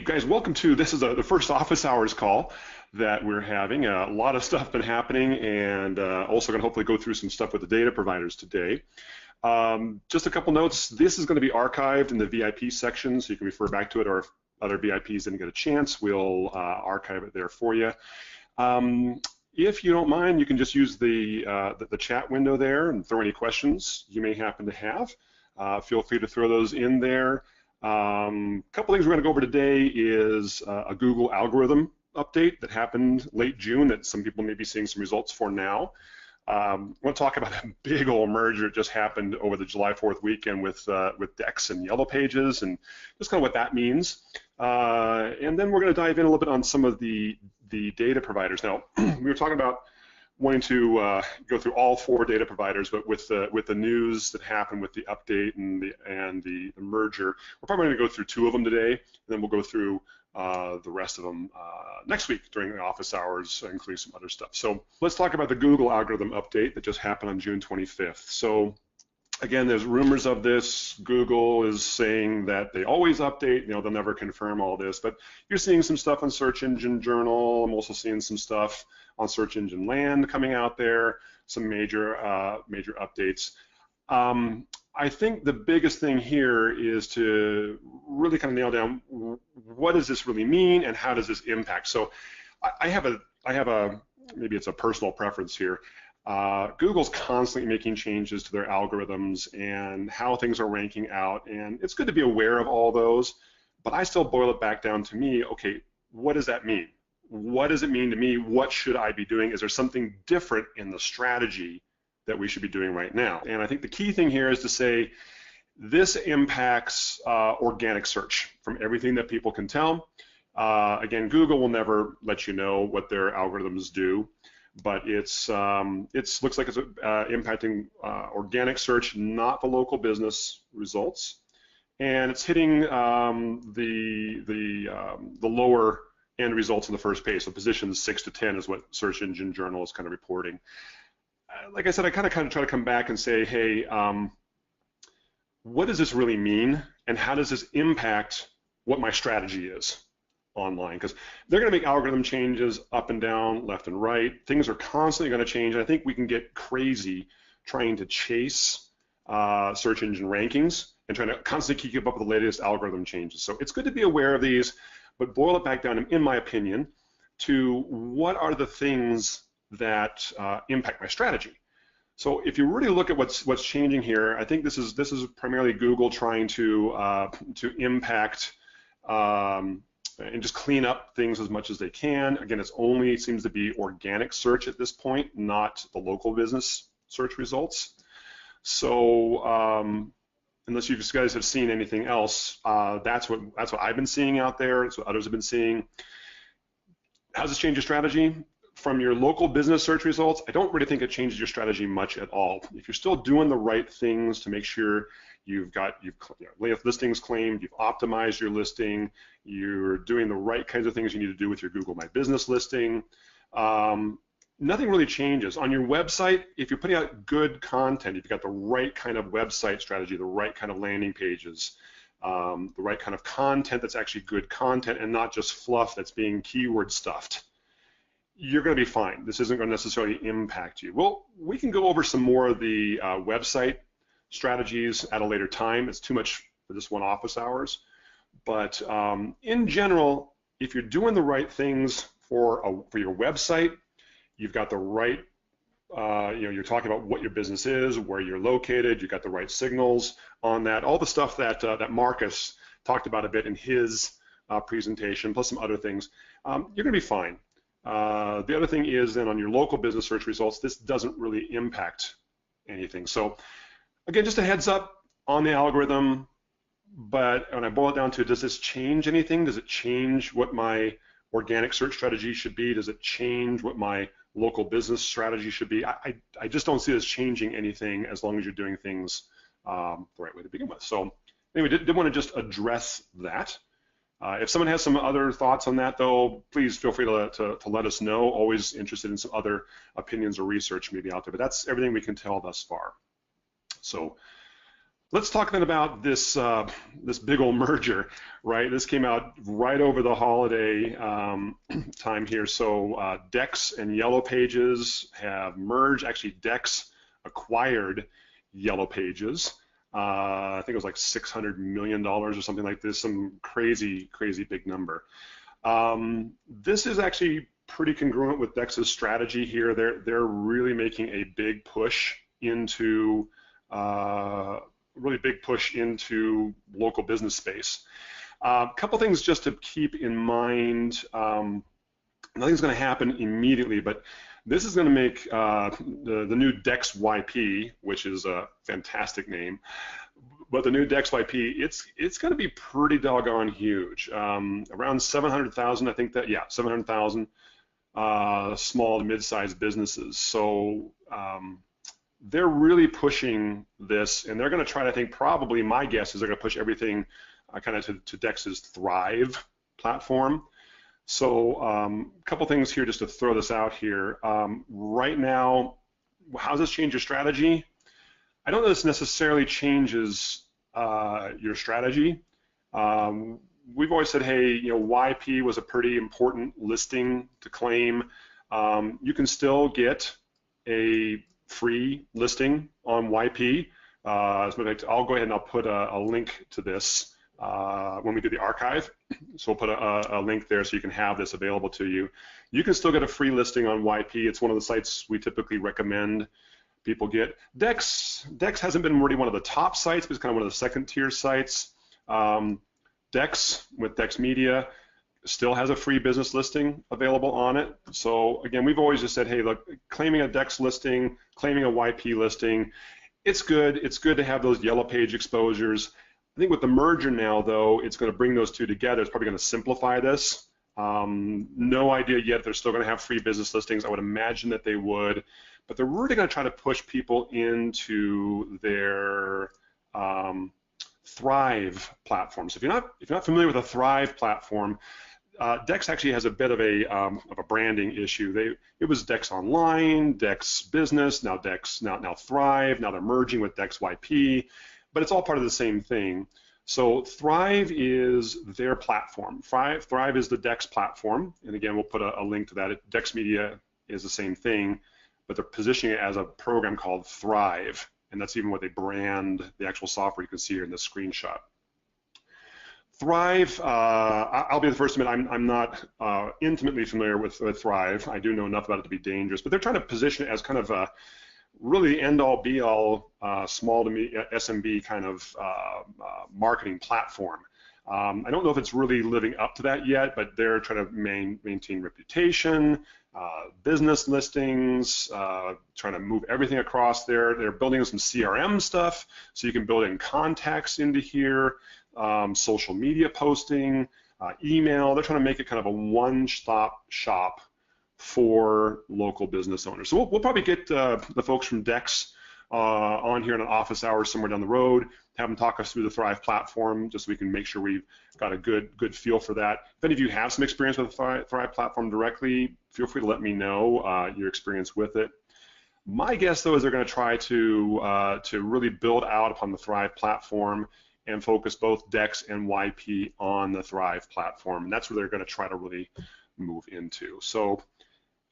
Guys, welcome to this is the first office hours call that we're having. A lot of stuff been happening, and also going to hopefully go through some stuff with the data providers today. Just a couple notes. This is going to be archived in the VIP section, so you can refer back to it, or if other VIPs didn't get a chance, we'll archive it there for you. If you don't mind, you can just use the chat window there and throw any questions you may happen to have. Feel free to throw those in there. Couple things we're going to go over today is a Google algorithm update that happened late June that some people may be seeing some results for now. I want to talk about a big old merger that just happened over the July 4th weekend with Dex and Yellow Pages, and just kind of what that means. And then we're going to dive in a little bit on some of the data providers. Now, we were talking about wanting to go through all 4 data providers, but with the news that happened with the update and the merger, we're probably going to go through 2 of them today, and then we'll go through the rest of them next week during the office hours, including some other stuff. So let's talk about the Google algorithm update that just happened on June 25th. So again, there's rumors of this. Google is saying that they always update, they'll never confirm all this, but you're seeing some stuff on Search Engine Journal. I'm also seeing some stuff on Search Engine Land coming out there, some major updates. I think the biggest thing here is to really kind of nail down what does this really mean and how does this impact. So I have a maybe it's a personal preference here. Google's constantly making changes to their algorithms and how things are ranking out, and it's good to be aware of all those, but I still boil it back down to me, okay, what does that mean? What does it mean to me? What should I be doing? Is there something different in the strategy that we should be doing right now? And I think the key thing here is to say this impacts organic search from everything that people can tell. Again, Google will never let you know what their algorithms do, but it looks like it's impacting organic search, not the local business results, and it's hitting the lower end results on the first page. So positions 6 to 10 is what Search Engine Journal is kind of reporting. Like I said, I kind of try to come back and say, hey, what does this really mean, and how does this impact what my strategy is online? Because they're going to make algorithm changes up and down, left and right. Things are constantly going to change. And I think we can get crazy trying to chase search engine rankings and trying to constantly keep up with the latest algorithm changes. So it's good to be aware of these, but boil it back down, in my opinion, to what are the things that impact my strategy. So if you really look at what's changing here, I think this is primarily Google trying to impact and just clean up things as much as they can. Again, it only seems to be organic search at this point, not the local business search results. So unless you guys have seen anything else, that's what I've been seeing out there. That's what others have been seeing. How does this change your strategy? From your local business search results, I don't really think it changes your strategy much at all. If you're still doing the right things to make sure you've listings claimed, you've optimized your listing, you're doing the right kinds of things you need to do with your Google My Business listing, nothing really changes. On your website, if you're putting out good content, if you've got the right kind of website strategy, the right kind of landing pages, the right kind of content that's actually good content and not just fluff that's being keyword stuffed, you're going to be fine. This isn't going to necessarily impact you. Well, we can go over some more of the website strategies at a later time. It's too much for this one office hours. But in general, if you're doing the right things for your website, you've got the right, you're talking about what your business is, where you're located, you've got the right signals on that, all the stuff that Marcus talked about a bit in his presentation, plus some other things, you're going to be fine. The other thing is then on your local business search results, this doesn't really impact anything. So again, just a heads up on the algorithm, but when I boil it down to, does this change anything? Does it change what my organic search strategy should be? Does it change what my local business strategy should be? I just don't see this changing anything as long as you're doing things the right way to begin with. So anyway, did want to just address that. If someone has some other thoughts on that, though, please feel free to let us know. Always interested in some other opinions or research maybe out there, but that's everything we can tell thus far. So Let's talk then about this this big old merger, right? This came out right over the holiday time here. So Dex and Yellow Pages have merged. Actually, Dex acquired Yellow Pages. I think it was like $600 million or something like this, some crazy, crazy big number. This is actually pretty congruent with Dex's strategy here. They're really making a big push into local business space. A couple things just to keep in mind. Nothing's going to happen immediately, but this is going to make the new Dex YP, which is a fantastic name, but the new Dex YP, it's going to be pretty doggone huge. Around 700,000, I think that, yeah, 700,000 small to mid-sized businesses. So they're really pushing this, and they're going to try to, I think, probably my guess is they're going to push everything kind of to Dex's Thrive platform. So a couple things here just to throw this out here. Right now, how does this change your strategy? I don't know if this necessarily changes your strategy. We've always said, hey, YP was a pretty important listing to claim. You can still get a free listing on YP. I'll go ahead and I'll put a link to this when we do the archive. So we'll put a link there so you can have this available to you. You can still get a free listing on YP. It's one of the sites we typically recommend people get. Dex hasn't been really one of the top sites, but it's kind of one of the second tier sites. Dex with Dex Media still has a free business listing available on it. So again, we've always just said, hey, look, claiming a Dex listing, claiming a YP listing, it's good. It's good to have those Yellow Page exposures. I think with the merger now, though, it's going to bring those two together. It's probably going to simplify this. No idea yet if they're still going to have free business listings. I would imagine that they would, but they're really going to try to push people into their Thrive platform. So if you're not familiar with a Thrive platform, Dex actually has a bit of a branding issue. It was Dex Online, Dex Business, now Thrive. Now they're merging with Dex YP, but it's all part of the same thing. So Thrive is their platform. Thrive is the Dex platform, and again, we'll put a link to that. Dex Media is the same thing, but they're positioning it as a program called Thrive, and that's even what they brand the actual software you can see here in this screenshot. Thrive, I'll be the first to admit I'm not intimately familiar with Thrive. I do know enough about it to be dangerous, but they're trying to position it as kind of a really end-all, be-all, small to SMB kind of marketing platform. I don't know if it's really living up to that yet, but they're trying to maintain reputation, business listings, trying to move everything across there. They're building some CRM stuff, so you can build in contacts into here, social media posting, email. They're trying to make it kind of a one-stop shop for local business owners. So we'll probably get the folks from Dex on here in an office hour somewhere down the road, have them talk us through the Thrive platform, just so we can make sure we've got a good feel for that. If any of you have some experience with the Thrive platform directly, feel free to let me know your experience with it. My guess, though, is they're going to try to really build out upon the Thrive platform and focus both Dex and YP on the Thrive platform. And that's where they're going to try to really move into. So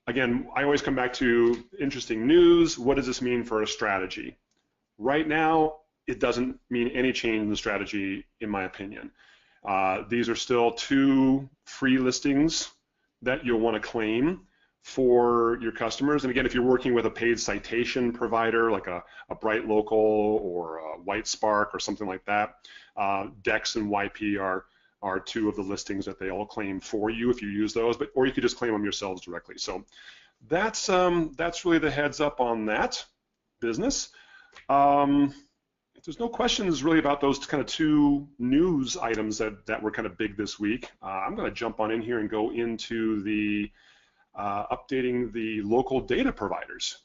again, I always come back to interesting news. What does this mean for a strategy? Right now, it doesn't mean any change in the strategy, in my opinion. These are still two free listings that you'll want to claim for your customers. And again, if you're working with a paid citation provider like a Bright Local or a White Spark or something like that, Dex and YP are two of the listings that they all claim for you if you use those, or you could just claim them yourselves directly. So that's really the heads up on that business. If there's no questions really about those kind of two news items that were kind of big this week, I'm going to jump on in here and go into the updating the local data providers.